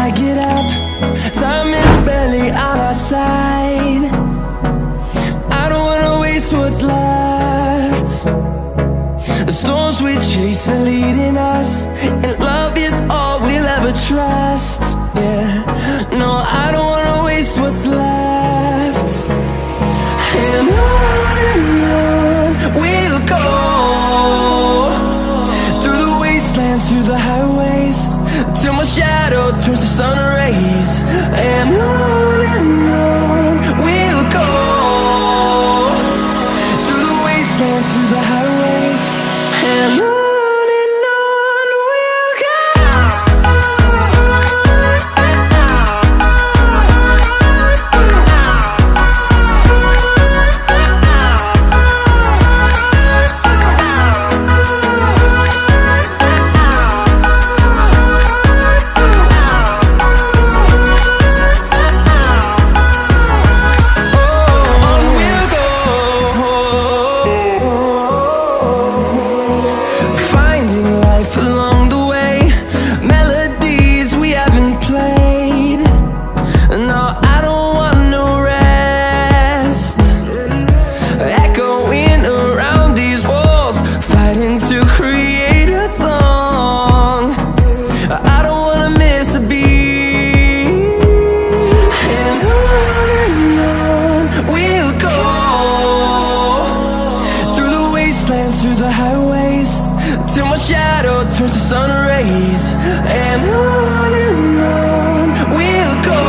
I get up, time is barely on our side. I don't wanna waste what's left. The storms we chase are leading us, and love is all we'll ever trust. Yeah, no, I don't wanna waste what's left. And on we'll go, through the wastelands, through the highways, till my shadow turns to sun rays. And on we'll go, through the wastelands, through the highways, and on we'll go. Through the highways, till my shadow turns to sun rays. And on we'll go,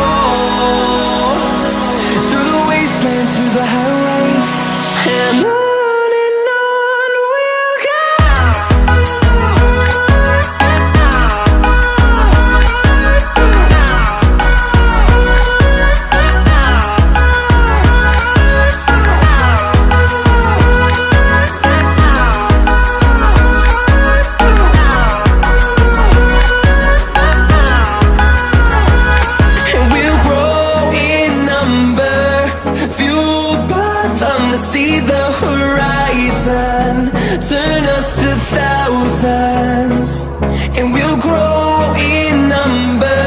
through the wastelands, through the highways, and on we'll go. See the horizon, turn us to thousands, and we'll grow in number.